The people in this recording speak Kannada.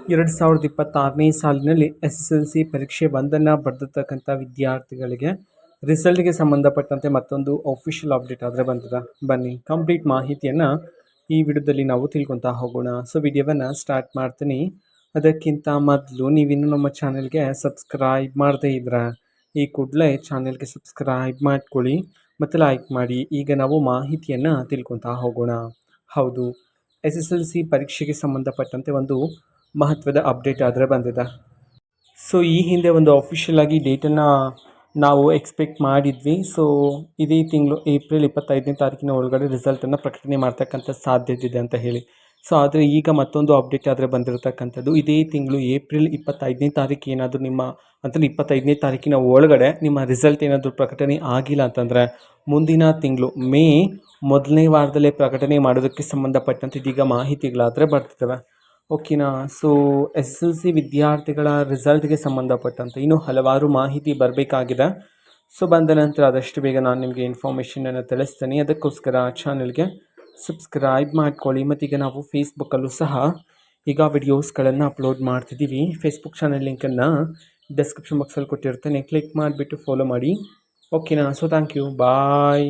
2026ನೇ ಸಾಲಿನಲ್ಲಿ SSLC ಪರೀಕ್ಷೆ 1 ಬರೆದಿರ್ತಕ್ಕಂಥ ವಿದ್ಯಾರ್ಥಿಗಳಿಗೆ ರಿಸಲ್ಟ್‌ಗೆ ಸಂಬಂಧಪಟ್ಟಂತೆ ಮತ್ತೊಂದು ಅಫಿಷಿಯಲ್ ಅಪ್ಡೇಟ್ ಆದರೆ ಬಂದಿದೆ. ಬನ್ನಿ ಕಂಪ್ಲೀಟ್ ಮಾಹಿತಿಯನ್ನು ಈ ವಿಡಿಯೋದಲ್ಲಿ ನಾವು ತಿಳ್ಕೊತಾ ಹೋಗೋಣ. ಸೊ ವಿಡಿಯೋವನ್ನು ಸ್ಟಾರ್ಟ್ ಮಾಡ್ತೀನಿ. ಅದಕ್ಕಿಂತ ಮೊದಲು ನೀವಿನ್ನೂ ನಮ್ಮ ಚಾನೆಲ್ಗೆ ಸಬ್ಸ್ಕ್ರೈಬ್ ಮಾಡದೇ ಇದ್ದರೆ ಈ ಕೂಡಲೇ ಚಾನೆಲ್ಗೆ ಸಬ್ಸ್ಕ್ರೈಬ್ ಮಾಡ್ಕೊಳ್ಳಿ ಮತ್ತು ಲೈಕ್ ಮಾಡಿ. ಈಗ ನಾವು ಮಾಹಿತಿಯನ್ನು ತಿಳ್ಕೊತಾ ಹೋಗೋಣ. ಹೌದು, SSLC ಪರೀಕ್ಷೆಗೆ ಸಂಬಂಧಪಟ್ಟಂತೆ ಒಂದು ಮಹತ್ವದ ಅಪ್ಡೇಟ್ ಆದರೆ ಬಂದಿದೆ. ಸೊ ಈ ಹಿಂದೆ ಒಂದು ಅಫಿಷಿಯಲ್ ಆಗಿ ಡೇಟನ್ನು ನಾವು ಎಕ್ಸ್ಪೆಕ್ಟ್ ಮಾಡಿದ್ವಿ. ಸೊ ಇದೇ ತಿಂಗಳು ಏಪ್ರಿಲ್ 25ನೇ ತಾರೀಕಿನ ಒಳಗಡೆ ರಿಸಲ್ಟನ್ನು ಪ್ರಕಟಣೆ ಮಾಡ್ತಕ್ಕಂಥ ಸಾಧ್ಯತೆ ಇದೆ ಅಂತ ಹೇಳಿ. ಸೊ ಆದರೆ ಈಗ ಮತ್ತೊಂದು ಅಪ್ಡೇಟ್ ಆದರೆ ಬಂದಿರತಕ್ಕಂಥದ್ದು, ಇದೇ ತಿಂಗಳು ಏಪ್ರಿಲ್ 25ನೇ ತಾರೀಕು ಏನಾದರೂ ಅಂದರೆ 25ನೇ ತಾರೀಕಿನ ಒಳಗಡೆ ನಿಮ್ಮ ರಿಸಲ್ಟ್ ಏನಾದರೂ ಪ್ರಕಟಣೆ ಆಗಿಲ್ಲ ಅಂತಂದರೆ ಮುಂದಿನ ತಿಂಗಳು ಮೇ ಮೊದಲನೇ ವಾರದಲ್ಲೇ ಪ್ರಕಟಣೆ ಮಾಡೋದಕ್ಕೆ ಸಂಬಂಧಪಟ್ಟಂತೆ ಇದೀಗ ಮಾಹಿತಿಗಳಾದರೆ ಬರ್ತಿದ್ದಾವೆ. ಓಕೆನಾ. ಸೊ SSLC ವಿದ್ಯಾರ್ಥಿಗಳ ರಿಸಲ್ಟ್ಗೆ ಸಂಬಂಧಪಟ್ಟಂತೆ ಇನ್ನೂ ಹಲವಾರು ಮಾಹಿತಿ ಬರಬೇಕಾಗಿದೆ. ಸೊ ಬಂದ ನಂತರ ಆದಷ್ಟು ಬೇಗ ನಾನು ನಿಮಗೆ ಇನ್ಫಾರ್ಮೇಷನನ್ನು ತಿಳಿಸ್ತೀನಿ. ಅದಕ್ಕೋಸ್ಕರ ಚಾನಲ್ಗೆ ಸಬ್ಸ್ಕ್ರೈಬ್ ಮಾಡ್ಕೊಳ್ಳಿ. ಮತ್ತೀಗ ನಾವು ಫೇಸ್ಬುಕ್ಕಲ್ಲೂ ಸಹ ಈಗ ವಿಡಿಯೋಸ್ಗಳನ್ನು ಅಪ್ಲೋಡ್ ಮಾಡ್ತಿದ್ದೀವಿ. ಫೇಸ್ಬುಕ್ ಚಾನಲ್ ಲಿಂಕನ್ನು ಡಿಸ್ಕ್ರಿಪ್ಷನ್ ಬಾಕ್ಸಲ್ಲಿ ಕೊಟ್ಟಿರ್ತೇನೆ, ಕ್ಲಿಕ್ ಮಾಡಿಬಿಟ್ಟು ಫಾಲೋ ಮಾಡಿ. ಓಕೆನಾ. So thank you, bye.